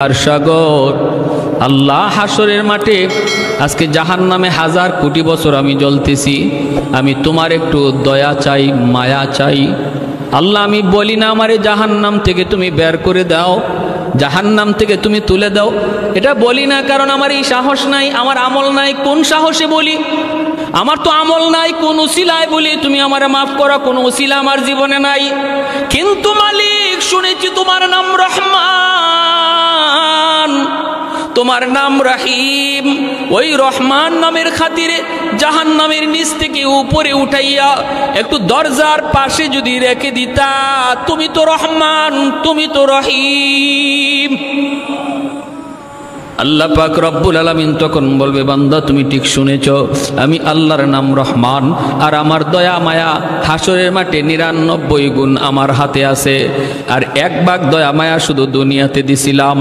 আর সাগর আল্লাহ হাসরের মাঠে আজকে জাহান্নামে হাজার কোটি বছর আমি জ্বলতেছি, আমি তোমার একটু দয়া চাই, মায়া চাই। আল্লাহ আমি বলি না আমারে জাহান্নাম থেকে তুমি বের করে দাও, জাহান্নাম থেকে তুমি তুলে দাও, এটা বলি না, কারণ আমার এই সাহস নাই, আমার আমল নাই। কোন সাহসে বলি? আমার তো আমল নাই, কোন উসিলায় বলি তুমি আমারে মাফ করো? কোন উসিলা আমার জীবনে নাই। কিন্তু মালিক, শুনেছি তোমার নাম রহমান, তোমার নাম রহিম। ওই রহমান নামের খাতিরে জাহান্নামের নিচ থেকে উপরে উঠাইয়া একটু দরজার পাশে যদি রেখে দিতা, তুমি তো রহমান, তুমি তো রহিম। আল্লাহ পাক রব্বুল আলামিন তখন বলবে, বান্দা তুমি ঠিক শুনেছ, আমি আল্লাহর নাম রহমান, আর আমার দয়া মায়া হাসরের মাঠে ৯৯ গুণ আমার হাতে আছে। আর ১ ভাগ দয়া মায়া শুধু দুনিয়াতে দিছিলাম,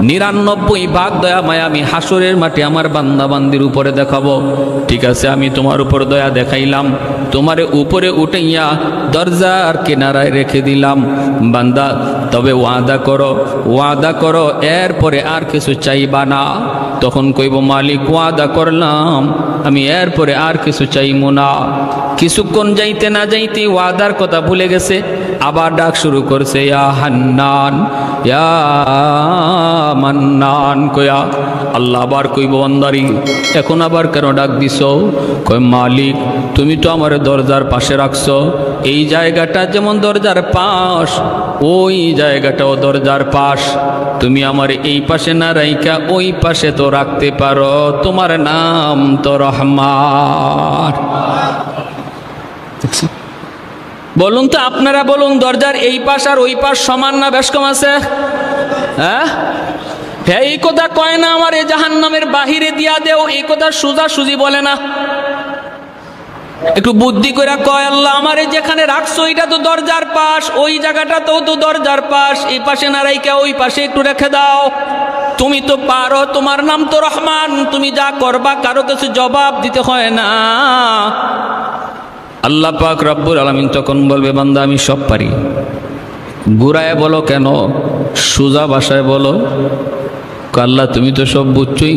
৯৯ ভাগ দয়া মায়া আমি হাসরের মাঠে আমার বান্দা বান্দির উপরে দেখাবো। ঠিক আছে, আমি তোমার উপর দয়া দেখাইলাম, তোমারে উপরে উঠাইয়া দরজার কিনারায় রেখে দিলাম। বান্দা তবে ওয়াদা করো, ওয়াদা করো, এরপরে আর কিছু চাইবা না। তখন কইব, মালিক ওয়াদা করলাম, আমি এরপরে আর কিছু চাইবো না। কিছুক্ষণ যাইতে না যাইতে ওয়াদার কথা ভুলে গেছে, আবার ডাক শুরু করছে, ইয়া হান্নান ইয়া মান্নান কয়া। আল্লাহ আবার কইব, বান্দারি এখন আবার কেন ডাক দিছ? কয়, মালিক তুমি তো আমার দরজার পাশে রাখছো, এই জায়গাটা যেমন দরজার পাশ, ওই জায়গাটাও দরজার পাশ। তুমি আমার এই পাশে না রাইকা ওই পাশে তো রাখতে পারো, তোমার নাম তো রহমান। বলুন তো, আপনারা বলুন, দরজার এই পাশ আর ওই পাশ সমান না বেশ কম আছে? হ্যাঁ, এই কথা কয় না আমার এই জাহান্নামের বাহিরে দিয়া দেও, এই কথা সোজা সুজি বলে না, একটু বুদ্ধি করে কয়, আল্লাহ আমারে যেখানে রাখছো এটা তো দরজার পাশ, ওই জায়গাটাতেও তো দরজার পাশ, এই পাশে না রাইকা ওই পাশে একটু রেখে দাও। তুমি তো পারো, তোমার নাম তো রহমান, তুমি যা করবা কারো কাছে জবাব দিতে হয় না। আল্লাহ পাক রব্বুল আলামিন তখন বলবে, বান্দা আমি সব পারি, ঘুরায় বলো কেন, সোজা ভাষায় বলো। আল্লাহ তুমি তো সব বুঝছই।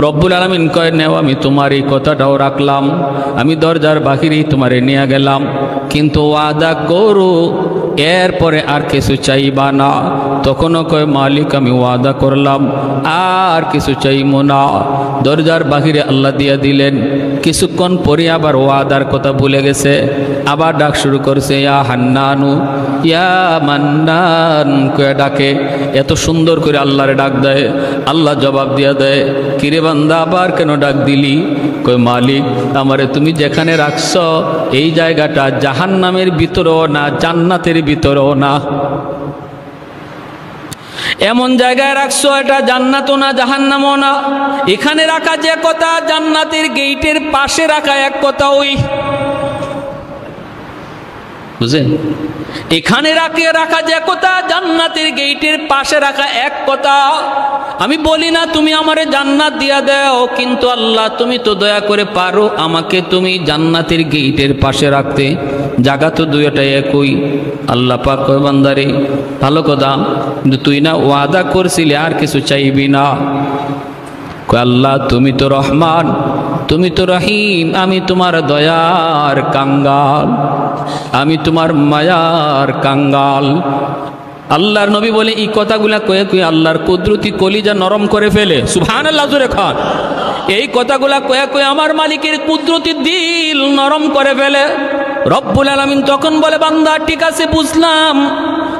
রব্বুল আলামিন কয়, নেও, আমি তোমার এই কথাটাও রাখলাম, আমি দরজার বাহিরেই তোমারে নিয়ে গেলাম, কিন্তু ওয়াদা করো এরপরে আর কিছু চাইবা না। তখনও কয়, মালিক আমি ওয়াদা করলাম, আর কিছু চাইবো না। দরজার বাহিরে আল্লাহ দিয়া দিলেন। কিছুক্ষণ পরে আবার ওয়াদার কথা ভুলে গেছে, আবার ডাক শুরু করছে, ইয়া হান্নানু ইয়া মান্নান কয়ে ডাকে। এত সুন্দর করে আল্লাহরে ডাক দেয়, আল্লাহ জবাব দিয়া দেয়, কিরে বান্দা আবার কেন ডাক দিলি? কয়, মালিক আমারে তুমি যেখানে রাখছ এই জায়গাটা জাহান্নামের ভিতরেও না, জান্নাতের ভিতরেও না, এমন জায়গায় রাখছো এটা জান্নাতও না জাহান্নামও না। এখানে রাখা যে কথা, জান্নাতের গেটের পাশে রাখা এক কথা, ওই বুঝেন, এখানে রাখা যে কথা, জান্নাতের গেটের পাশে রাখা এক কথা। আমি বলি না তুমি আমারে জান্নাত দিয়া দাও, কিন্তু আল্লাহ তুমি তো দয়া করে পারো আমাকে তুমি জান্নাতের গেটের পাশে রাখতে, জায়গা তো দুইটাই একই। আল্লাহ পাক কয়, বান্দারে ভালো কথা, কিন্তু তুই না ওয়াদা করছিলি আর কিছু চাইবি না? কয়, আল্লাহ তুমি তো রহমান, তুমি তো রহিম, আমি তোমার দয়ার কাঙ্গাল, আমি তোমার মায়ার কাঙ্গাল। আল্লাহর নবী বলে, এই কথাগুলা কয়ে কয়ে আল্লাহর কুদরতি কলিজা নরম করে ফেলে। সুবহানাল্লাহ জোরে খান। এই কথাগুলা কয়ে কয়ে আমার মালিকের কুদরতি দিল নরম করে ফেলে। রব্বুল আলামিন তখন বলে, বান্দা ঠিক আছে বুঝলাম,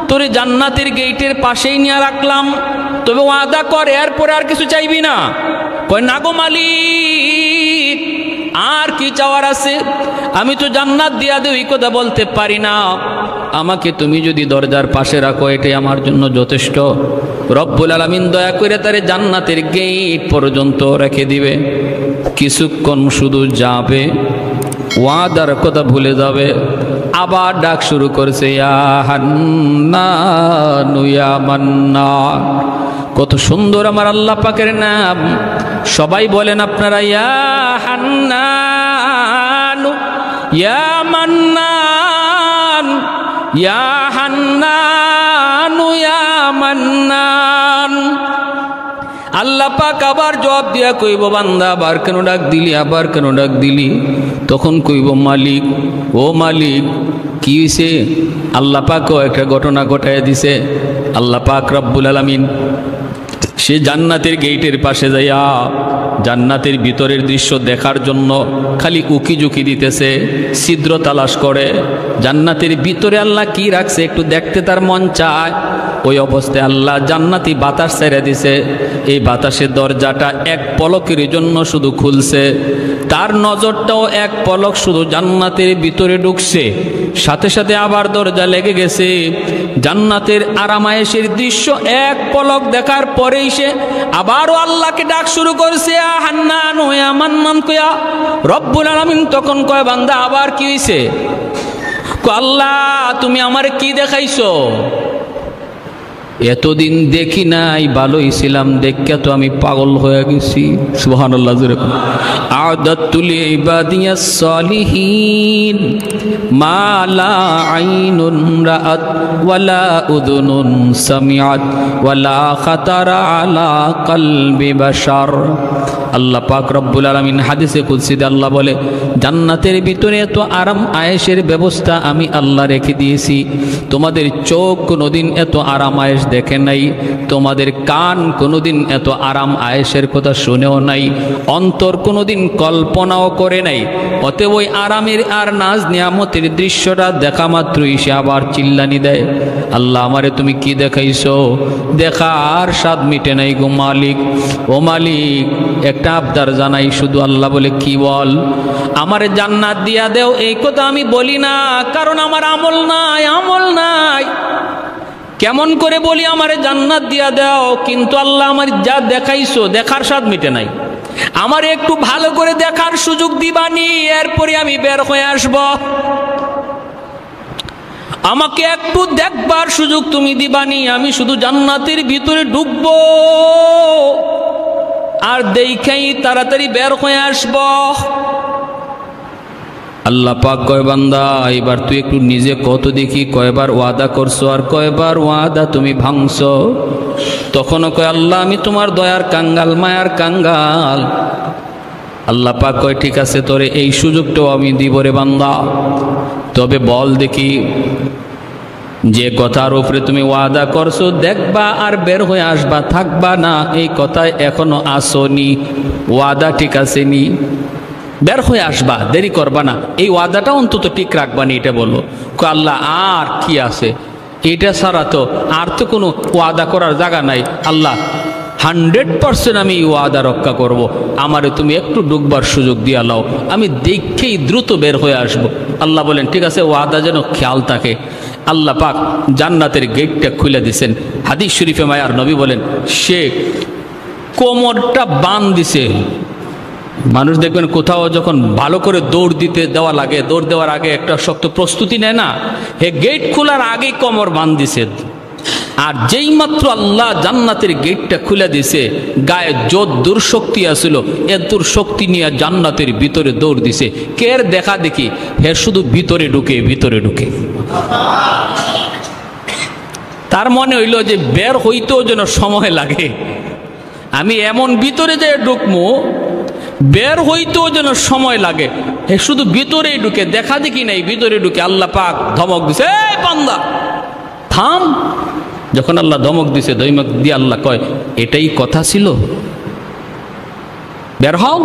তোরে জান্নাতের গেটের পাশেই নিয়ে রাখলাম, তবে ওয়াদা কর এরপরে আর কিছু চাইবি না। কয়, না গো মালিক, আর কি চাওয়ার আছে? আমি তো জান্নাত দিয়া দেব এই কথা বলতে পারি না, আমাকে তুমি যদি দরজার পাশে রাখো এটাই আমার জন্য যথেষ্ট। রব্বুল আলামিন দয়া করে তারে জান্নাতের গেট পর্যন্ত রেখে দিবে। কিছুক্ষণ শুধু যাবে, ওয়াদার কথা ভুলে যাবে, আবার ডাক শুরু করছে, ইয়া হান্নান ইয়া মান্নান। কত সুন্দর আমার আল্লাহ পাকের নাম, সবাই বলেন আপনারা, ইয়া হান্নান ইয়া মান্নান ইয়া হান্নান ইয়া মান্নান। আল্লাহ পাক আবার জবাব দিয়া কইব, বান্দা আবার কেন ডাক দিলি, আবার কেন ডাক দিলি? তখন কইব, মালিক, ও মালিক, কি হইছে? আল্লাহ পাকও একটা ঘটনা ঘটায় দিছে। আল্লাহ পাক রব্বুল আলামিন সে জান্নাতের গেটের পাশে যাইয়া জান্নাতের ভিতরের দৃশ্য দেখার জন্য খালি উকি ঝুঁকি দিতেছে, ছিদ্র তালাশ করে। জান্নাতের ভিতরে আল্লাহ কি রাখছে একটু দেখতে তার মন চায়। ওই অবস্থায় আল্লাহ জান্নাতি বাতাস ছেড়ে দিছে। এই বাতাসের দরজাটা এক পলকের জন্য শুধু খুলছে, তার নজরটাও এক পলক শুধু জান্নাতের ভিতরে ঢুকছে, সাথে সাথে আবার দরজা লেগে গেছে। জান্নাতের আরামায়েশের দৃশ্য এক পলক দেখার পরেই সে আবারও আল্লাহকে ডাক শুরু করছে, হান্নান হইয়া মান্নান কইয়া। রব্বুল আলামিন তখন কয়, বান্দা আবার কি হইছে? আল্লাহ তুমি আমারে কি দেখাইছো? এতদিন দেখি নাই, ভালোই ছিলাম, দেখে তো আমি পাগল হয়ে গেছি। সুবহানাল্লাহ। যেরকম আ'দাতু লিইবাদিয়াস সালিহিন মা লা আইনুন রাআত ওয়ালা উযুনুন সামিআত ওয়ালা খাতারা আলা কলবি বাশার। আল্লাহ পাক রব্বুল আলামিন হাদিসে কুদসিতে আল্লাহ বলে, জান্নাতের ভিতরে এত আরাম আয়েশের ব্যবস্থা আমি আল্লাহ রেখে দিয়েছি, তোমাদের চোখ কোনোদিন এত আরাম আয়েশ দেখে নাই, তোমাদের কান কোনোদিন এত আরাম আয়েশের কথা শুনেও নাই, অন্তর কোনোদিন কল্পনাও করে নাই। অতএব ওই আরামের আর নাজ নিয়ামতের দৃশ্যটা দেখা মাত্রই সে আবার চিল্লানি দেয়, আল্লাহ আমারে তুমি কি দেখাইছো? দেখা আর স্বাদ মিটে নাই গো মালিক। ও মালিক, একটা আবদার জানাই শুধু। আল্লাহ বলে, কি বল? আমারে জান্নাত দিয়া দেও। এই কথা আমি বলি না, কারণ আমার আমল নাই, আমল নাই। কেমন করে বলি আমারে জান্নাত দিয়া দাও, কিন্তু আল্লাহ আমার যা দেখাইছো দেখার স্বাদ মিটে নাই, আমার একটু ভালো করে দেখার সুযোগ দিবানি, এরপরে আমি বের হয়ে আসব। আমাকে একটু দেখবার সুযোগ তুমি দিবানি, আমি শুধু জান্নাতের ভিতরে ঢুকবো আর দেখাই তাড়াতাড়ি বের হয়ে আসব। আল্লাহ পাক কয়, বান্দা এবার তুই একটু নিজে কত দেখি, কয়বার ওয়াদা করছো আর কয়বার ওয়াদা তুমি ভাঙছো? তখনও কয়, আল্লাহ আমি তোমার দয়ার কাঙ্গাল, মায়ার কাঙ্গাল। আল্লাহ পাক কয়, ঠিক আছে, তোরে এই সুযোগটাও আমি দিব রে বান্দা, তবে বল দেখি যে কথার উপরে তুমি ওয়াদা করছো দেখবা আর বের হয়ে আসবা, থাকবা না, এই কথায় এখনো আসনি, ওয়াদা ঠিক আছে নি? বের হয়ে আসবা, দেরি করবা না, এই ওয়াদাটা অন্তত ঠিক রাখবা নি, এটা বলো। আল্লাহ আর কি আছে, এটা ছাড়া তো আর তো কোনো ওয়াদা করার জায়গা নাই। আল্লাহ 100% আমি এই ওয়াদা রক্ষা করব, আমারে তুমি একটু ডুববার সুযোগ দিয়া লাও, আমি দেখেই দ্রুত বের হয়ে আসব। আল্লাহ বলেন, ঠিক আছে, ওয়াদা যেন খেয়াল থাকে। আল্লাহ পাক জান্নাতের গেটটা খুলে দিছেন। হাদিস শরীফে মায়ার নবী বলেন, সে কোমরটা বান দিছে। মানুষ দেখবেন কোথাও যখন ভালো করে দৌড় দিতে দেওয়া লাগে, দৌড় দেওয়ার আগে একটা শক্ত প্রস্তুতি নেয় না, হে গেট খোলার আগেই কোমর বান দিছে। আর যেই মাত্র আল্লাহ জান্নাতের গেটটা খুলে দিছে, গায়ে যত দুর্শক্তি আসছিল এ দুর্শক্তি নিয়ে জান্নাতের ভিতরে দৌড় দিছে। কের দেখা দেখি, হে শুধু ভিতরে ঢুকে, ভিতরে ঢুকে। তার মনে হইল যে বের হইতেও যেন সময় লাগে, আমি এমন ভিতরে যে ঢুকবো বের হইতেও যেন সময় লাগে, হে শুধু ভিতরেই ঢুকে, দেখা দেখি নাই, ভিতরে ঢুকে। আল্লাহ পাক ধমক দিছে, এই বান্দা থাম। যখন আল্লাহ ধমক দিছে, ধমক দিয়ে আল্লাহ কয়, এটাই কথা ছিল, বের হও।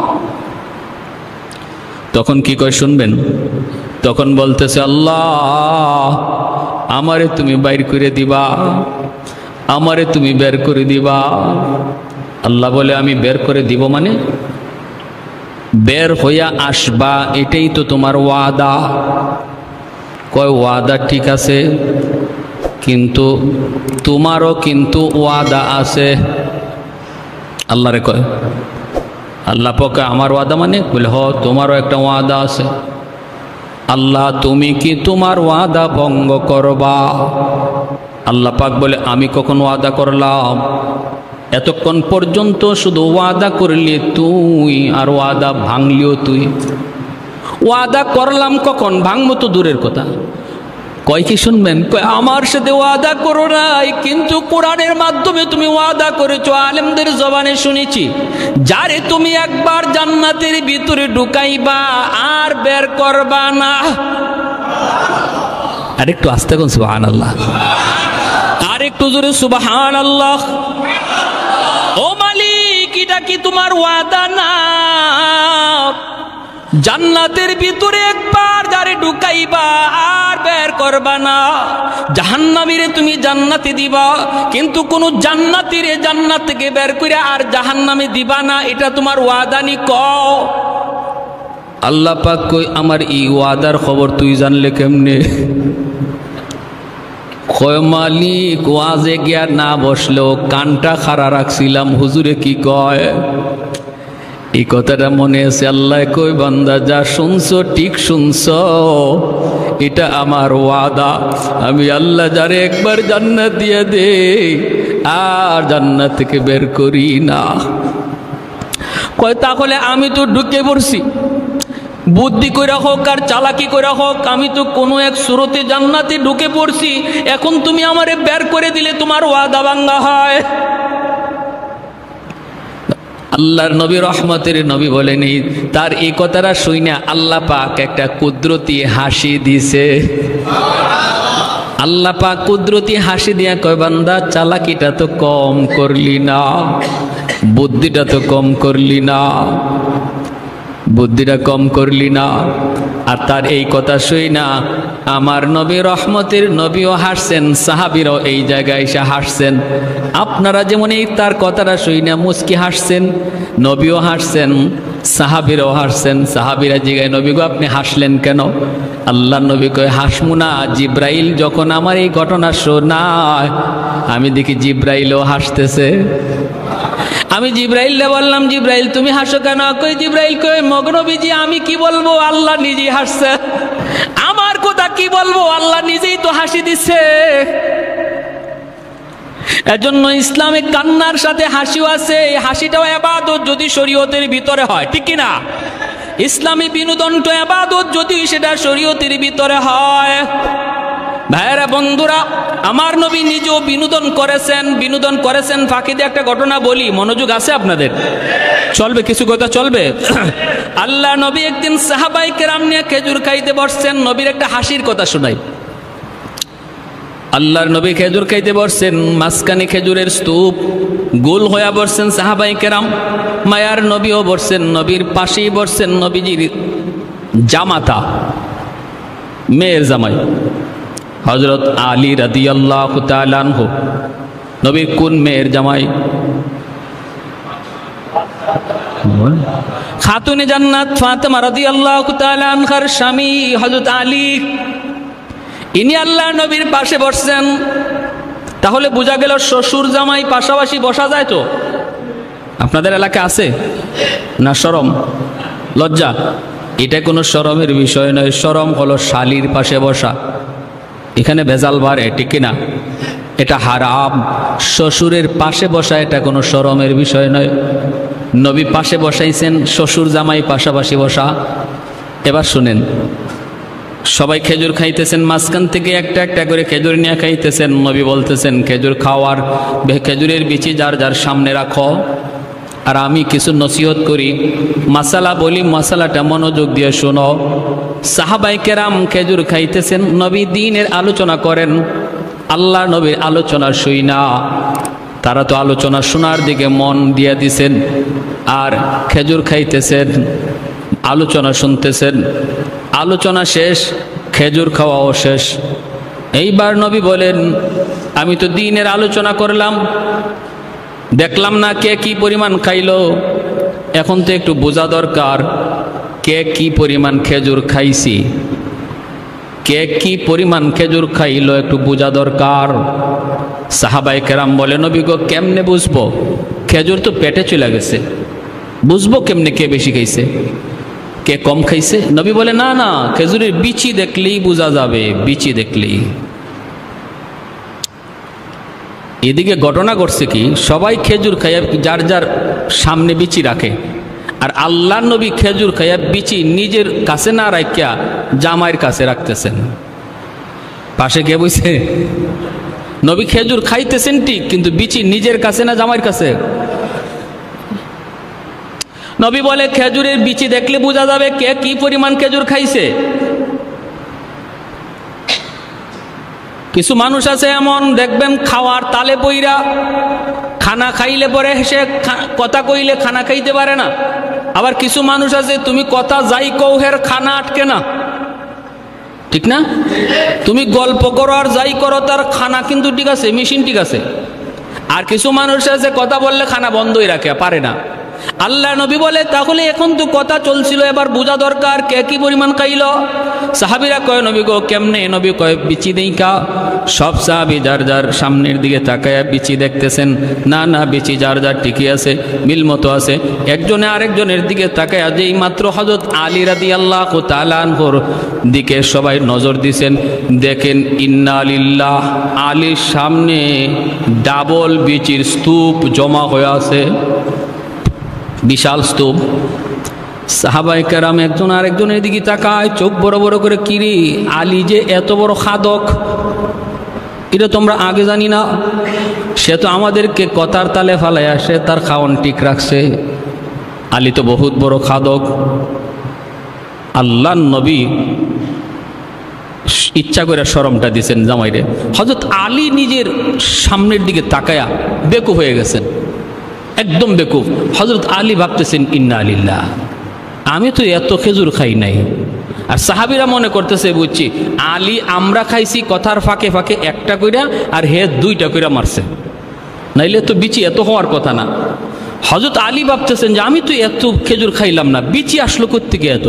তখন কি কয় শুনবেন? তখন বলতেছে, আল্লাহ আমারে তুমি বাইর করে দিবা, আমারে তুমি বের করে দিবা। আল্লাহ বলে, আমি বের করে দিব মানে? বের হইয়া আসবা, এটাই তো তোমার ওয়াদা। কয়, ওয়াদা ঠিক আছে, কিন্তু তোমারও কিন্তু ওয়াদা আছে। আল্লাহরে কয়, আল্লাহ পাক আমার ওয়াদা মানে? বলে, হ তোমারও একটা ওয়াদা আছে। আল্লাহ তুমি কি তোমার ওয়াদা ভঙ্গ করবা? আল্লাহ পাক বলে, আমি কখন ওয়াদা করলাম? এতক্ষণ পর্যন্ত শুধু ওয়াদা করলি তুই, আর ওয়াদা ভাঙলিও তুই। ওয়াদা করলাম কখন? ভাঙবো তো দূরের কথা, কয় কি শুনবেন? কয় আমার সাথে ওয়াদা করো নাই, কিন্তু কোরআনের মাধ্যমে তুমি ওয়াদা করেছো, আলেমদের জবানে শুনেছি, যারে তুমি একবার জান্নাতের ভিতরে ঢুকাইবা আর বের করবা না। আরেকটু আস্তে কোন সুবহানাল্লাহ, আরেকটু জোরে সুবহানাল্লাহ। ও মালিক, এটা কি তোমার ওয়াদা না? জান্নাতের ভিতরে একবার যারে ঢুকাইবা আর বের করবা না। জাহান্নামীরে তুমি জান্নাতে দিবা, কিন্তু কোন জান্নাতীরে জান্নাত থেকে বের করে আর জাহান্নামে দিবা না, এটা তোমার ওয়াদা নি? কও। আল্লাহ পাক কই আমার এই ওয়াদার খবর তুই জানলে কেমনে? কয় মালিক, ওয়াজে গিয়া না বসলেও কানটা খাড়া রাখছিলাম, হুজুরে কি কয় এই কথাটা মনে আছে। আল্লাহ কই বান্দা, যা শুনছো ঠিক শুনছো, এটা আমার ওয়াদা। আমি আল্লাহ যারে একবার জান্নাত দিয়ে দে আর জান্নাত থেকে বের করি না। কয় তাহলে আমি তো ঢুকে পড়ছি, বুদ্ধি কইরা হোক আর চালাকি কইরা হোক, আমি তো কোনো এক সুরতে জান্নাতে ঢুকে পড়ছি, এখন তুমি আমারে বের করে দিলে তোমার ওয়াদা ভাঙ্গা হয়? আল্লাহর নবী, রহমতের নবী বলেন, তার এই কথাটা শুইনা আল্লাহ পাক একটা কুদরতি হাসি দিছে। আল্লাহ পাক কুদরতি হাসি দিয়া কয় বান্দা, চালাকিটা তো কম করলি না, বুদ্ধিটা তো কম করলি না, বুদ্ধিটা কম করলি না। আর তার এই কথা শুই না আমার নবী, রহমতের নবীও হাসছেন, সাহাবীরাও এই জায়গায় এসে হাসছেন। আপনারা যেমন এই তার কথাটা শুই না মুস্কি হাসছেন, নবীও হাসছেন, সাহাবীরাও হাসছেন। সাহাবীরা জিগায়, নবী গো আপনি হাসলেন কেন? আল্লাহ নবী কয়, হাসমু না, জিব্রাইল যখন আমার এই ঘটনা শোনায় আমি দেখি জিব্রাইলও হাসতেছে। আমি জিব্রাইলকে বললাম, জিব্রাইল তুমি হাসো কেন? কই জিব্রাইল কই, মগনবীজি আমি কি বলবো, আল্লাহ নিজেই হাসছে, আমার কথা কি বলবো, আল্লাহ নিজেই তো হাসি দিচ্ছে। এজন্য ইসলামে কান্নার সাথে হাসিও আছে, এই হাসিটাও ইবাদত যদি শরীয়তের ভিতরে হয়, ঠিক কি না? ইসলামী বিনোদনটা ইবাদত যদি সেটা শরীয়তের ভিতরে হয়। ভাইয়েরা, বন্ধুরা, আমার নবী নিজেও বিনোদন করেছেন। ফাঁকিতে একটা ঘটনা বলি, মনোযোগ আছে আপনাদের? চলবে কিছু কথা, চলবে? আল্লাহ নবী একদিন সাহাবায়ে কেরাম নিয়ে খেজুর খাইতে বসছেন। নবীর একটা হাসির কথা শোনাই। আল্লাহর নবী খেজুর খাইতে বসছেন, মাঝখানে খেজুরের স্তূপ, গোল হয়ে বসছেন সাহাবায়ে কেরাম। মায়ার নবীও বসছেন, নবীর পাশেই বসছেন নবীজির জামাতা, মেয়ের জামাই হযরত আলী রাদিয়াল্লাহু তাআলা আনহু। নবীর কোন মেয়ের জামাই? খাতুনে জান্নাত ফাতেমা রাদিয়াল্লাহু তাআলা আনহার স্বামী হযরত আলী, ইনি আল্লাহ নবীর পাশে বসছেন। তাহলে বোঝা গেল শ্বশুর জামাই পাশাপাশি বসা যায় তো? আপনাদের এলাকায় আছে না? শরম লজ্জা, এটা কোনো শরমের বিষয় নয়। শরম হলো শালীর পাশে বসা, এখানে ভেজাল বাড়ে, ঠিক কিনা? এটা হারাম। শ্বশুরের পাশে বসা এটা কোনো শরমের বিষয় নয়। নবী পাশে বসাইছেন, শ্বশুর জামাই পাশাপাশি বসা। এবার শুনেন, সবাই খেজুর খাইতেছেন, মাঝখান থেকে একটা একটা করে খেজুর নিয়ে খাইতেছেন। নবী বলতেছেন, খেজুর খাওয়ার খেজুরের বিচি যার যার সামনে রাখো, আর আমি কিছু নসিহত করি, মাসালা বলি, মাসালাটা মনোযোগ দিয়ে শোনো। সাহাবায়ে কেরাম খেজুর খাইতেছেন, নবী দ্বীনের আলোচনা করেন। আল্লাহ নবীর আলোচনা শুই না, তারা তো আলোচনা শোনার দিকে মন দিয়ে দিছেন আর খেজুর খাইতেছেন, আলোচনা শুনতেছেন। আলোচনা শেষ, খেজুর খাওয়াও শেষ। এইবার নবী বলেন, আমি তো দ্বীনের আলোচনা করলাম, দেখলাম না কে কি পরিমাণ খাইলো, এখন তো একটু বোঝা দরকার কে কি পরিমাণ খেজুর খাইছি, কে কি পরিমাণ খেজুর খাইলো একটু বোঝা দরকার। সাহাবায়ে কেরাম বলে, নবী গো কেমনে বুঝবো? খেজুর তো পেটে চলে গেছে, বুঝবো কেমনে কে বেশি খাইছে কে কম খাইছে? নবী বলে, না না, খেজুরের বিচি দেখলেই বোঝা যাবে, বিচি দেখলেই। এদিকে ঘটনা ঘটছে কি, সবাই খেজুর খাইয়া যার যার সামনে বিচি রাখে, আর আল্লাহ নবী খেজুর খাইয়া বিচি নিজের কাছে না রাখিয়া জামাইয়ের কাছে রাখতেছেন। পাশে কে বইছে? নবী খেজুর খাইতেছেন ঠিক, কিন্তু বিচি নিজের কাছে না জামাইয়ের কাছে? নবী বলে খেজুরের বিচি দেখলে বোঝা যাবে কে কি পরিমাণ খেজুর খাইছে। কিছু মানুষ আছে এমন, দেখবেন খাওয়ার তালে পইরা খানা খাইলে পরে সে কথা কইলে খানা খাইতে পারে না। আবার কিছু মানুষ আছে তুমি কথা যাই কও হের খানা আটকে না, ঠিক না? তুমি গল্প করো আর যাই করো তার খানা কিন্তু ঠিক আছে, মেশিন ঠিক আছে। আর কিছু মানুষ আছে কথা বললে খানা বন্ধই রাখে, পারে না। আল্লাহ নবী বলে তাহলে এখন তো কথা চলছিল, এবার বোঝা দরকার কে কি পরিমাণ খাইল। সাহাবীরা কয় নবী গো কেমনে? নবী কয় বিচি দেই কা। সব সাহাবী যার যার সামনের দিকে তাকায়া বিচি দেখতেছেন, না না বিচি যার যার ঠিকই আছে, মিল মতো আছে। একজনে আরেকজনের দিকে তাকায়া যেই মাত্র হযরত আলী রাদিয়াল্লাহু তাআলা আনহুর দিকে সবাই নজর দিছেন, দেখেন ইন্না লিল্লাহ, আলীর সামনে ডাবল বিচির স্তূপ জমা হয়ে আছে, বিশাল স্তূপ। সাহাবায়ে কেরাম একজন আরেকজনের দিকে তাকায়, চোখ বড় বড় করে, কিরে আলী যে এত বড় খাদক, এটা তোমরা আগে জানি না? সে তো আমাদেরকে কথার তালে ফালায় আসে, তার খাওয়ান ঠিক রাখছে। আলী তো বহুত বড় খাদক। আল্লাহর নবী ইচ্ছা করে শরমটা দিছেন জামাইরে। হযরত আলী নিজের সামনের দিকে তাকায়া বেকুব হয়ে গেছেন, একদম বেকুব। হযরত আলী ভাবতেছেন ইন্না লিল্লাহ, আমি তো এত খেজুর খাই নাই। আর সাহাবীরা মনে করতেছে বুঝছি আলী আমরা খাইছি কথার ফাঁকে ফাঁকে একটা কইরা, আর হে দুইটা কইরা মারছে, নাইলে তো বিচি এত হওয়ার কথা না। হযরত আলী ভাবতেছেন যে আমি তো এত খেজুর খাইলাম না, বিচি আসলো কোত্থেকে এত?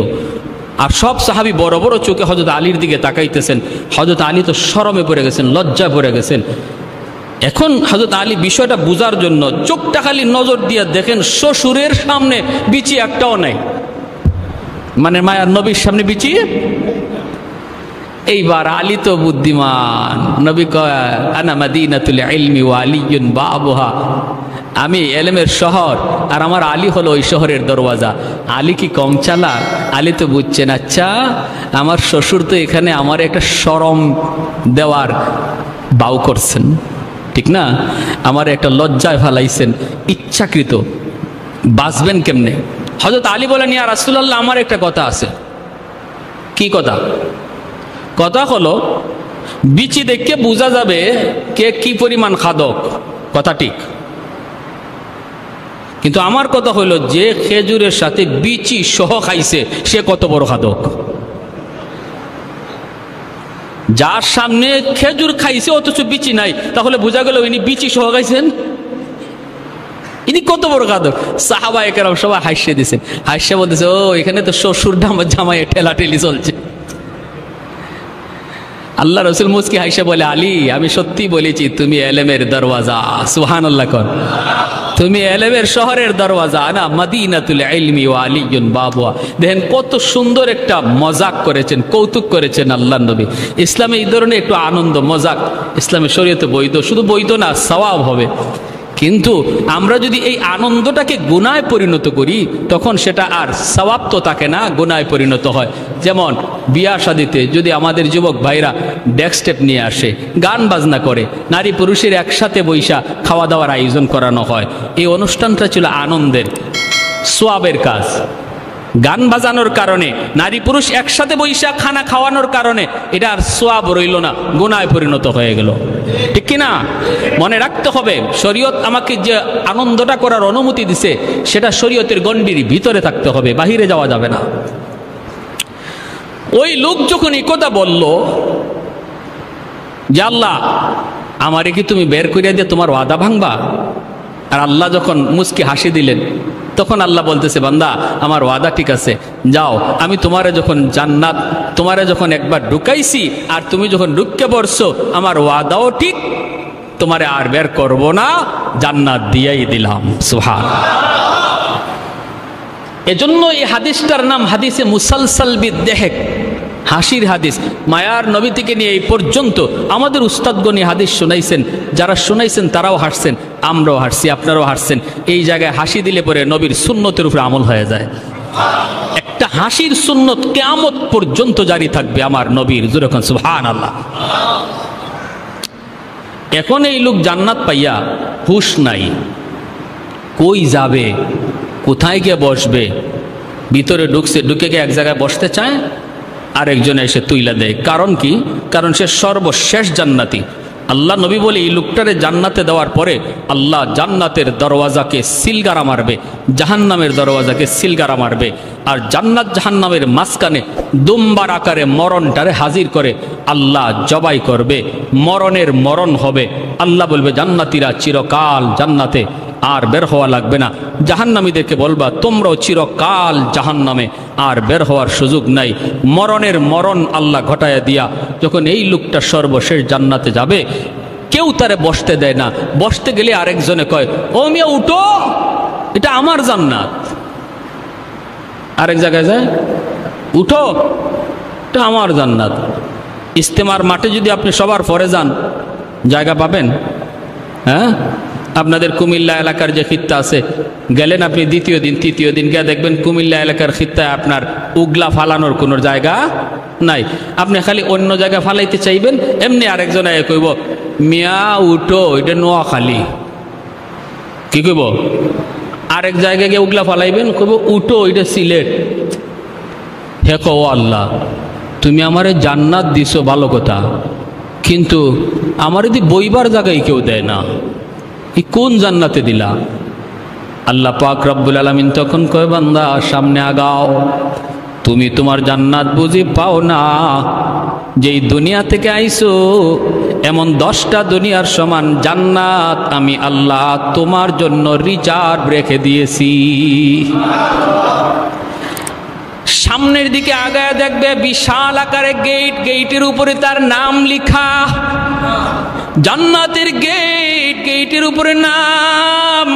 আর সব সাহাবী বড় বড় চোখে হযরত আলীর দিকে তাকাইতেছেন। হযরত আলী তো শরমে পড়ে গেছেন, লজ্জায় পড়ে গেছেন। এখন হযরত আলী বিষয়টা বুঝার জন্য চোখটা খালি নজর দিয়ে দেখেন শ্বশুরের সামনে বিচি একটাও নাই, মানে মায়ার নবীর সামনে বিচি। এইবার আলী তো বুদ্ধিমান, নবী কয় আনা মাদিনাতুল ইলমি ওয়া আলিয়ুন বাবুহা, আমি এলেমের শহর আর আমার আলী হলো ওই শহরের দরওয়াজা। আলী কি কম চালাক? আলী তো বুঝছেন আচ্ছা আমার শ্বশুর তো এখানে আমার একটা শরম দেওয়ার বাউ করছেন, ঠিক না? আমার একটা লজ্জায় ফালাইছেন, ইচ্ছাকৃত। বাঁচবেন কেমনে? হযরত আলী বলেন ইয়া রাসূলুল্লাহ আমার একটা কথা আছে। কি কথা? কথা হলো বিচি দেখে বোঝা যাবে কে কি পরিমাণ খাদক, কথা ঠিক। কিন্তু আমার কথা হলো যে খেজুরের সাথে বিচি সহ খাইছে সে কত বড় খাদক। যার সামনে খেজুর খাইছে অথচ বিচি নাই, তাহলে বোঝা গেল ইনি বিচি সহ খাইছেন, ইনি কত বড় খাদক। সাহাবায়ে কেরাম সবাই হাসিয়ে দিয়েছেন, হাসিয়ে বলতেছে ও এখানে তো শ্বশুর জামাই ঠেলাঠেলি চলছে। আল্লাহ রাসূল মুস্কি হাসিয়ে বলে আলী আমি সত্যি বলেছি তুমি এলেমের দরওয়াজা, সুবহানাল্লাহ কর, তুমি এলেমের শহরের দরওয়াজা, না মাদিনাতুল ইলমি ওয়া আলিয়ুন বাবুহা। দেখেন কত সুন্দর একটা মজাক করেছেন, কৌতুক করেছেন আল্লাহর নবী। ইসলামে এই ধরনের একটু আনন্দ মজাক ইসলামের শরীয়তে বৈধ, শুধু বৈধ না সওয়াব হবে। কিন্তু আমরা যদি এই আনন্দটাকে গুনায় পরিণত করি তখন সেটা আর সওয়াব তো থাকে না, গুনায় পরিণত হয়। যেমন বিয়া শাদিতে যদি আমাদের যুবক ভাইরা ডেস্কস্টেপ নিয়ে আসে, গান বাজনা করে, নারী পুরুষের একসাথে বৈশা খাওয়া দাওয়ার আয়োজন করানো হয়, এই অনুষ্ঠানটা ছিল আনন্দের, সওয়াবের কাজ। গান বাজানোর কারণে, নারী পুরুষ একসাথে বৈশা খানা খাওয়ানোর কারণে এটা আর সওয়াব রইল না, গুনায় পরিণত হয়ে গেল, ঠিক কিনা? মনে রাখতে হবে শরীয়ত আমাকে যে আনন্দটা করার অনুমতি দিছে সেটা শরীয়তের গণ্ডির ভিতরে থাকতে হবে, বাহিরে যাওয়া যাবে না। ওই লোক যখন এই কথা বলল যে আল্লাহ আমারে কি তুমি বের করিয়া দিয়ে তোমার ওয়াদা ভাঙবা? আর আল্লাহ যখন মুস্কি হাসি দিলেন তখন আল্লাহ বলতেছে বান্দা আমার ওয়াদা ঠিক আছে, যাও আমি তোমারে যখন জান্নাত তোমারে যখন একবার ঢুকাইছি আর তুমি যখন ঢুকে পড়ছো আমার ওয়াদাও ঠিক, তোমারে আর বের করব না, জান্নাত দিয়াই দিলাম। সুবহানাল্লাহ। এজন্য এই হাদিসটার নাম হাদিসে মুসালসাল বিদ্দেহেক, হাসির হাদিস। মায়ার নবী থেকে নিয়ে এই পর্যন্ত আমাদের উস্তাদগণ হাদিস শোনাইছেন, যারা শোনাইছেন তারাও হাসছেন, আমরাও হাসছি, আপনারাও হাসছেন। এই জায়গায় হাসি দিলে পরে নবীর সুন্নতের উপরে আমল হয়ে যায়। একটা হাসির সুন্নত কিয়ামত পর্যন্ত জারি থাকবে আমার নবীর। যেরকম সুবহানাল্লাহ। এখন এই লোক জান্নাত পাইয়া হুশ নাই, কই যাবে, কোথায় গিয়ে বসবে। ভিতরে ঢুকে গিয়ে এক জায়গায় বসতে চায়, আরেকজন এসে তুইলা দেয়। কারণ কি? কারণ সে সর্বশেষ জান্নাতি। আল্লাহ নবী বলে এই লোকটারে জান্নাতে দেওয়ার পরে আল্লাহ জান্নাতের দরওয়াজাকে সিলগারা মারবে, জাহান্নামের দরওয়াজাকে সিলগারা মারবে, আর জান্নাত জাহান্নামের মাঝখানে দুম্বার আকারে মরণটারে হাজির করে আল্লাহ জবাই করবে। মরণের মরণ হবে। আল্লাহ বলবে জান্নাতীরা চিরকাল জান্নাতে, আর বের হওয়া লাগবে না। জাহান্নামীদেরকে বলবা তোমরাও চিরকাল জাহান্নামে, আর বের হওয়ার সুযোগ নাই। মরণের মরণ আল্লাহ ঘটায়া দিয়া যখন এই লোকটা সর্বশেষ জান্নাতে যাবে, কেউ তারে বসতে দেয় না। বসতে গেলে আরেকজনে কয়, ও মিয়া উঠো, এটা আমার জান্নাত। আরেক জায়গায় যায়, উঠো, এটা আমার জান্নাত। ইস্তেমার মাঠে যদি আপনি সবার পরে যান, জায়গা পাবেন? হ্যাঁ, আপনাদের কুমিল্লা এলাকার যে খিত্তা আছে, গেলেন আপনি দ্বিতীয় দিন তৃতীয় দিন গিয়ে দেখবেন কুমিল্লা এলাকার খিত্তায় আপনার উগলা ফালানোর কোনো জায়গা নাই। আপনি খালি অন্য জায়গা ফালাইতে চাইবেন, এমনি আরেকজন কইব মিয়া উঠো, এটা নোয়াখালী। কি কইব? আরেক জায়গায় গিয়ে উগলা ফালাইবেন, কইব উঠো, এটা সিলেট। হে কো আল্লাহ, তুমি আমারে জান্নাত দিছো ভালো কথা, কিন্তু আমার যদি বইবার জায়গায় কেউ দেয় না, এই কোন জান্নাতে দিলা? আল্লাহ পাক রব্বুল আলামিন তখন কয়, বান্দা সামনে আগাও, তুমি তোমার জান্নাত বুঝি পাও না? যেই দুনিয়া থেকে আইছো এমন 10টা দুনিয়ার সমান জান্নাত আমি আল্লাহ তোমার জন্য রিজার্ভ রেখে দিয়েছি। সামনের দিকে আগায় দেখবে বিশাল আকারে গেট, গেটের উপরে তার নাম লিখা। জান্নাতের গেট, গেটের উপরে নাম।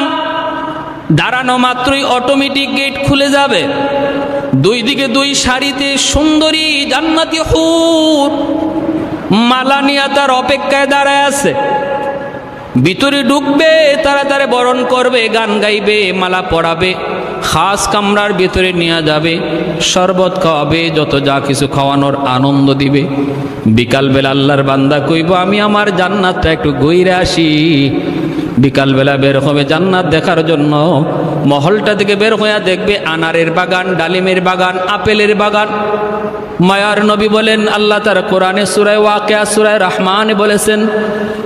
দাঁড়ানো মাত্রই অটোমেটিক গেট খুলে যাবে। দুই দিকে দুই সারিতে সুন্দরী জান্নাতি হুর মালা নিয়ে তার অপেক্ষায় দাঁড়ায় আছে। ভিতরে ঢুকবে, তাড়াতাড়ি বরণ করবে, গান গাইবে, মালা পরাবে, খাস কামরার ভিতরে নিয়ে যাবে, শরবত খাওয়াবে, যত যা কিছু খাওয়ানোর আনন্দ দিবে। বিকালবেলা আল্লাহর বান্দা কইব আমি আমার জান্নাতটা একটু ঘুরে আসি। বিকালবেলা বের হবে জান্নাত দেখার জন্য। মহলটা থেকে বের হইয়া দেখবে আনারের বাগান, ডালিমের বাগান, আপেলের বাগান। মায়ার নবী বলেন, আল্লাহ তার কোরআনে সূরা ওয়াকিয়া সূরা রহমানে বলেছেন,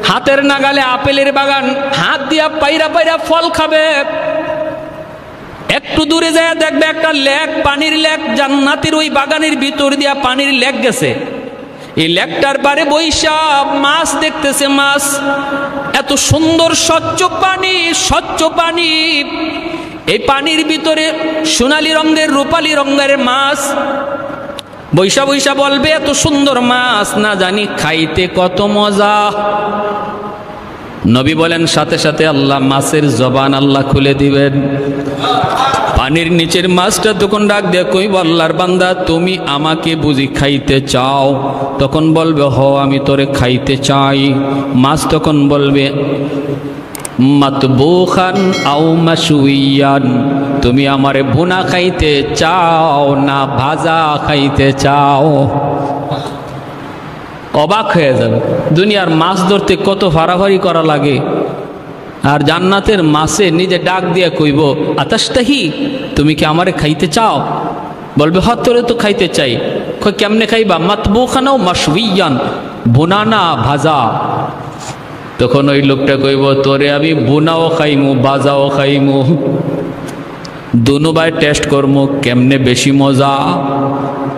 হাতের নাগালে আপেলের বাগান, হাত দিয়া পাইরা পাইরা ফল খাবে। একটু দূরে যায় দেখবে একটা লেক, পানির লেক, জান্নাতের ওই বাগানের ভিতর দিয়া পানির লেক গেছে। এই লেকটার পারে বৈশা মাছ দেখতেছে। মাছ এত সুন্দর, স্বচ্ছ পানি, স্বচ্ছ পানি। এই পানির ভিতরে সোনালী রঙের, রূপালী রঙের মাছ। বৈশা বৈশা বলবে এত সুন্দর মাছ, না জানি খাইতে কত মজা। নবী বলেন সাথে সাথে আল্লাহ মাছের জবান আল্লাহ খুলে দিবেন। পানির নিচের মাছটা তখন ডাক দিয়ে কইব, আল্লাহর বান্দা তুমি আমাকে বুঝি খাইতে চাও? তখন বলবে হ, আমি তোরে খাইতে চাই। মাছ তখন বলবে মাতবুখান আও মাশউইয়ান, তুমি আমারে ভুনা খাইতে চাও না ভাজা খাইতে চাও? অবাক হয়ে যাবে। দুনিয়ার মাছ ধরতে কত ফাড়াফাড়ি করা লাগে, আর জান্নাতের মাছে নিজে ডাক দিয়ে কইব আতাশতাহি, তুমি কি আমারে খাইতে চাও? বলবে হ, তোরে তো খাইতে চাই। কই কেমনে খাইবা? মাতবুখান আও মাশউইয়ান, ভুনা না ভাজা। তখন ওই লোকটা কইব তোরে আমি বুনাও খাইমু বাজাও খাইমু, দুনুবাই টেস্ট করমু কেমনে বেশি মজা।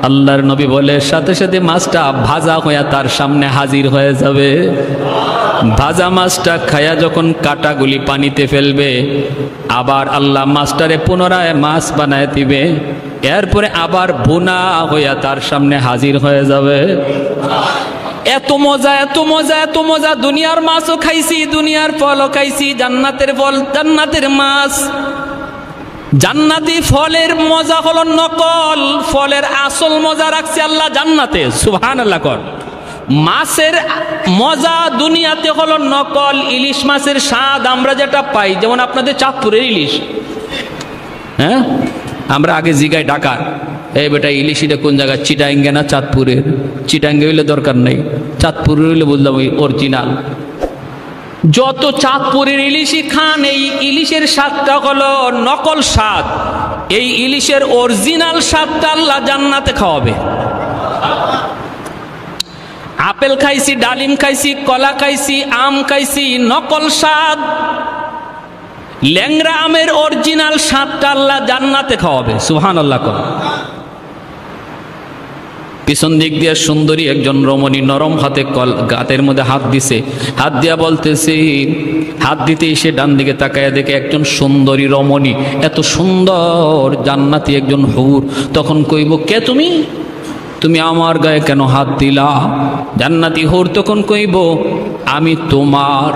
আল্লাহর নবী বলে সাথে সাথে মাছটা ভাজা হইয়া তার সামনে হাজির হয়ে যাবে। ভাজা মাছটা খায়া যখন কাটাগুলি পানিতে ফেলবে, আবার আল্লাহ মাছটারে পুনরায় মাছ বানায় দিবে। এরপরে আবার বুনা হইয়া তার সামনে হাজির হয়ে যাবে। এত মজা, এত মজা, এত মজা। দুনিয়ার মাছও খাইছি, দুনিয়ার ফলও খাইছি, জান্নাতের ফল, জান্নাতের মাছ। জান্নাতি ফলের মজা হলো নকল, ফলের আসল মজা রাখছে আল্লাহ জান্নাতে। সুবহানাল্লাহ কর। মাছের মজা দুনিয়াতে হলো নকল। ইলিশ মাছের স্বাদ আমরা যেটা পাই, যেমন আপনাদের চাঁদপুরের ইলিশ, হ্যাঁ, আমরা আগে জিগাই ঢাকার, এই বেটা ইলিশিটা কোন জায়গায়, চিটাঙ্গে না চাঁদপুরের? চিটাঙ্গে হইলে দরকার নেই, চাঁদপুরের হইলে বুঝলাম ওই অরিজিনাল। যত চাঁদপুরের ইলিশি খান, এই ইলিশের স্বাদটা হলো নকল স্বাদ। এই ইলিশের অরিজিনাল স্বাদটা আল্লাহ জান্নাতে খাওয়াবে। আপেল খাইছি, ডালিম খাইছি, কলা খাইছি, আম খাইছি, নকল স্বাদ। ল্যাংড়া আমের অরিজিনাল স্বাদটা আল্লাহ জান্নাতে খাওয়াবে। সুবহানাল্লাহ। পিছন দিক দিয়ে সুন্দরী একজন রমণী নরম হাতে গাতের মধ্যে হাত দিছে, হাত দিয়া বলতেছে, হাত দিতেই সে ডান দিকে তাকায় দেখে একজন সুন্দরী রমণী, এত সুন্দর জান্নাতি একজন হুর। তখন কইব, কে তুমি? তুমি আমার গায়ে কেন হাত দিলা? জান্নাতি হুর তখন কইব, আমি তোমার।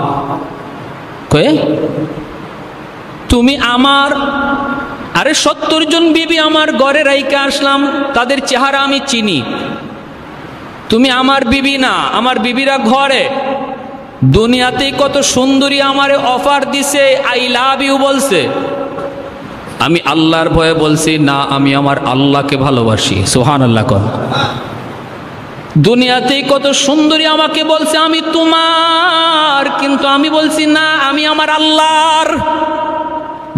কয়ে তুমি আমার? আরে 70 জন বিবি আমার ঘরে রাইকে আসলাম, তাদের চেহারা আমি চিনি। তুমি আমার বিবি না, আমার বিবিরা ঘরে। দুনিয়াতে কত সুন্দরী আমারে অফার দিছে, আই লাভ ইউ বলছে। আমি আল্লাহর ভয়ে বলছি না, আমি আমার আল্লাহকে ভালোবাসি। সুবহানাল্লাহ। দুনিয়াতেই কত সুন্দরী আমাকে বলছে আমি তোমার, কিন্তু আমি বলছি না, আমি আমার আল্লাহর।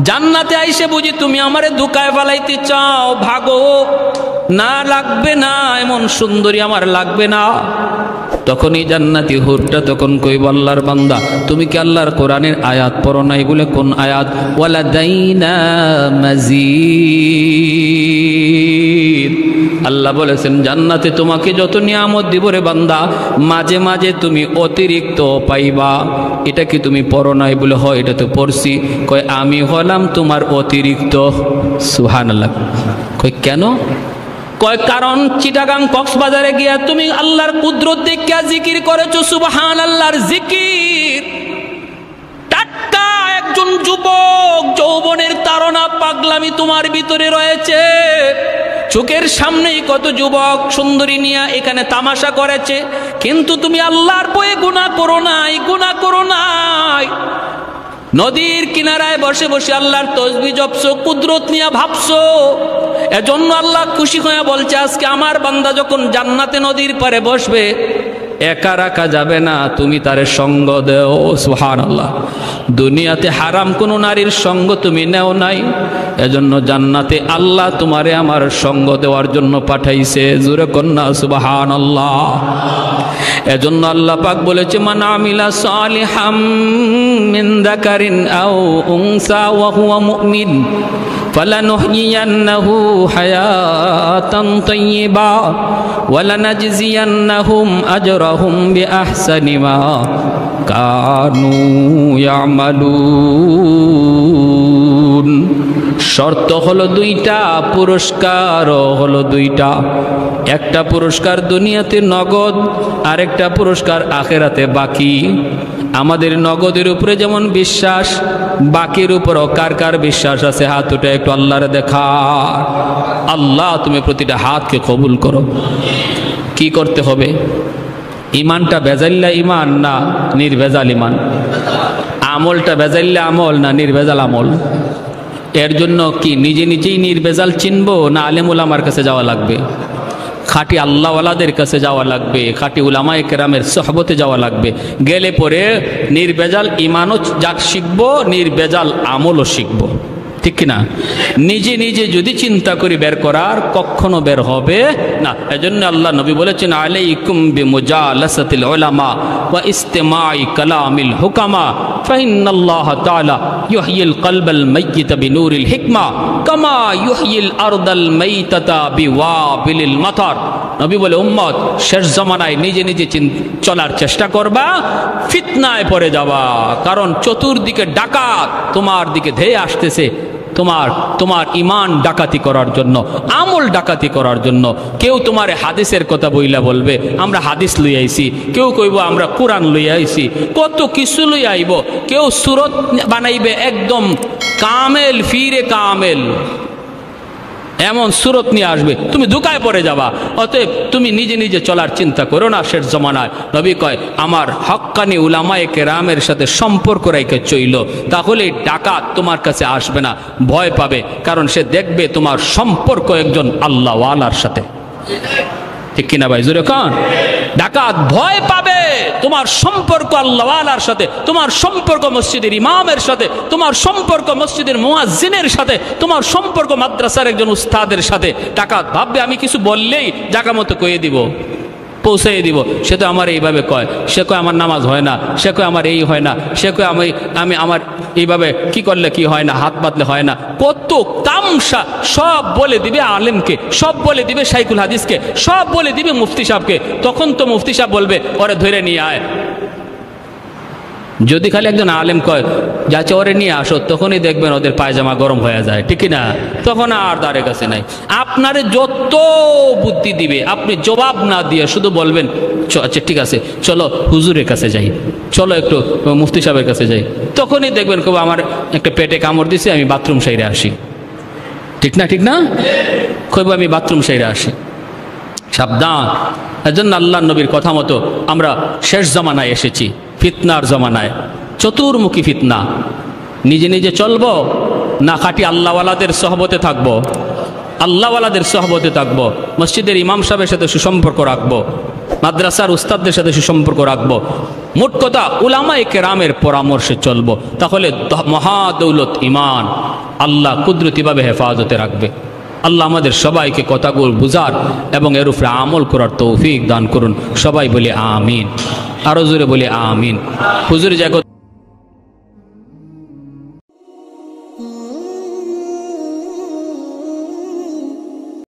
জান্নাতে আইসে বুঝি তুমি আমারে ধোঁকায় ফেলাইতে চাও, ভাগো। না, লাগবে না, এমন সুন্দরী আমার লাগবে না। তখনই জান্নাতি হুরটা তখন কইব, আল্লাহর বান্দা, তুমি কি আল্লাহর কোরআনের আয়াত পড়ো নাই? বলে কোন আয়াত? ওয়ালাদাইনা মাজিদ। আল্লাহ বলেছেন জান্নাতে তোমাকে যত নিয়ামত দিব রে বান্দা, মাঝে মাঝে তুমি অতিরিক্ত পাইবা। এটা কি তুমি পড়ো নাই? বলে হয়, এটা তো পড়ছি। কয় আমি হলাম তোমার অতিরিক্ত। সুবহানাল্লাহ। কয় কেন? কয় কারণ চিটাগাং কক্সবাজারে গিয়া তুমি আল্লাহর কুদরত দেখিয়া জিকির করেছো, সুবহানাল্লাহর জিকির। টাটকা একজন যুবক, যৌবনের তাড়না পাগলামি তোমার ভিতরে রয়েছে। চোখের সামনেই কত যুবক সুন্দরী নিয়ে এখানে তামাশা করেছে, কিন্তু তুমি আল্লাহর ভয়ে গুনাহ করো নাই, গুনাহ করো নাই। নদীর কিনারায় বসে বসে আল্লাহর তসবিহ জপছো, কুদরত নিয়ে ভাবছো। এজন্য আল্লাহ খুশি হয়ে বলছে, আজকে আমার বান্দা যখন জান্নাতে নদীর পারে বসবে, একা রাখা যাবে না, তুমি তারে সঙ্গ দেও। সুবহানাল্লাহ। দুনিয়াতে হারাম কোনো নারীর সঙ্গ তুমি নেও নাই, এজন্য জান্নাতে আল্লাহ তোমারে আমার সঙ্গ দেওয়ার জন্য পাঠাইছে। জোরে কন্যা সুবহানাল্লাহ। এজন্য আল্লাহ পাক বলেছে, মান আমিলা সালিহাম মিন যাকারিন আও উনসা ওয়া হুয়া মুমিন ফালানুহয়িয়ান্নাহু হায়াতান তাইয়্যিবা ওয়ালানাজজিয়ান্নাহুম আজরাহুম বিআহসানি মা কানু ইয়ামালুন। শর্ত হলো দুইটা, পুরস্কারও হলো দুইটা। একটা পুরস্কার দুনিয়াতে নগদ, আরেকটা পুরস্কার আখেরাতে বাকি। আমাদের নগদের উপরে যেমন বিশ্বাস, বাকির উপরও কার কার বিশ্বাস আছে? হাত উঠে একটু আল্লাহরে দেখা। আল্লাহ তুমি প্রতিটা হাতকে কবুল করো। কি করতে হবে? ইমানটা বেজাল্লা ইমান না নির্ভেজাল ইমান? আমলটা বেজাল্লা আমল না নির্ভেজাল আমল? এর জন্য কি নিজে নিজেই নির্ভেজাল চিনবো, না আলেম উলামার কাছে যাওয়া লাগবে? খাঁটি আল্লাহওয়ালাদের কাছে যাওয়া লাগবে, খাঁটি উলামায়ে কেরামের সোহবতে যাওয়া লাগবে। গেলে পরে নির্ভেজাল ইমানও শিখবো, নির্ভেজাল আমলও শিখবো। ঠিক কিনা? নিজে নিজে যদি চিন্তা করি বের করার, কখনো বের হবে না। এজন্য আল্লাহ নবী বলেছেন, আলাইকুম বিমুজালাসাতিল উলামা ওয়া ইস্তিমাই কালামিল হুকামা ফাইন্নাল্লাহ তাআলা ইউহয়িল কলবাল মাইয়িতা বিনূরিল হিকমা কামা ইউহয়িল আরদাল মাইতাতা বিওয়াবিলিল মাতার। নবী বলে, উম্মত শেষ জামানায় নিজে নিজে চলার চেষ্টা করবা, ফিতনায় পড়ে যাবা। কারণ চতুর্দিকে ডাকাত তোমার দিকে ধেয়ে আসতেছে, তোমার ইমান ডাকাতি করার জন্য, আমল ডাকাতি করার জন্য। কেউ তোমার হাদিসের কথা বইলা বলবে আমরা হাদিস লই আইছি, কেউ কইব আমরা কোরআন লই আইছি, কত কিছু লই আইব। কেউ সুরত বানাইবে একদম কামেল, ফিরে কামেল। এমন সুরত নিয়ে আসবে তুমি ধোঁকায় পড়ে যাবা। অতএব তুমি নিজে নিজে চলার চিন্তা করো না। শেষ জমানায় নবী কয় আমার হক্কানি উলামায়ে কেরামের সাথে সম্পর্ক রেখে চইল, তাহলে ডাকাত তোমার কাছে আসবে না, ভয় পাবে, কারণ সে দেখবে তোমার সম্পর্ক একজন আল্লাহওয়ালার সাথে। ঠিক কিনা ভাই, জোরে কান। ডাকাত ভয় পাবে তোমার সম্পর্ক আল্লাহওয়ালার সাথে, তোমার সম্পর্ক মসজিদের ইমামের সাথে, তোমার সম্পর্ক মসজিদের মুয়াজ্জিনের সাথে, তোমার সম্পর্ক মাদ্রাসার একজন উস্তাদের সাথে। ডাকাত ভাববে আমি কিছু বললেই জায়গা মতো কয়ে দিব, পৌঁছাই দিব। সে তো আমার এইভাবে কয়, সে কয় আমার নামাজ হয় না, সে কয় আমার এই হয় না, সে কয় আমি আমার এইভাবে কি করলে কি হয় না, হাত বাঁধলে হয় না, কত তামসা সব বলে দিবে আলেমকে, সব বলে দিবে শাইখুল হাদিসকে, সব বলে দিবে মুফতি সাহেবকে। তখন তো মুফতি সাহেব বলবে ওরে ধরে নিয়ে আয়। যদি খালি একজন আলেম কয় যাচ্ছে ওরে নিয়ে আসো, তখনই দেখবেন ওদের পায়জামা গরম হয়ে যায়। ঠিক না? তখন আর দ্বারে কাছে নাই। আপনারে যত বুদ্ধি দিবে, আপনি জবাব না দিয়ে শুধু বলবেন আচ্ছা ঠিক আছে চলো হুজুরের কাছে যাই, চলো একটু মুফতি সাহেবের কাছে যাই, তখনই দেখবেন কেউ আমার একটা পেটে কামড় দিছে, আমি বাথরুম সাইডে আসি। ঠিক না? ঠিক না? কইব আমি বাথরুম সাইডে আসি। সাবধান। এজন্য আল্লাহ নবীর কথা মতো আমরা শেষ জমানায় এসেছি, ফিতনার জমানায়, চতুর্মুখী ফিতনা। নিজে নিজে চলবো না খাঁটি আল্লাহওয়ালাদের সহবতে থাকবো? আল্লাহওয়ালাদের সহবতে থাকবো, মসজিদের ইমাম সাহেবের সাথে সুসম্পর্ক রাখবো, মাদ্রাসার উস্তাদদের সাথে সুসম্পর্ক রাখবো। মোট কথা উলামায়ে কেরামের পরামর্শে চলবো, তাহলে মহাদৌলত ইমান আল্লাহ কুদরতিভাবে হেফাজতে রাখবে। আল্লাহ আমাদের সবাইকে কথাগুলো বুঝার এবং এর উপরে আমল করার তৌফিক দান করুন। সবাই বলে আমিন, আরো জোরে বলে আমিন। হুজুর জায়গা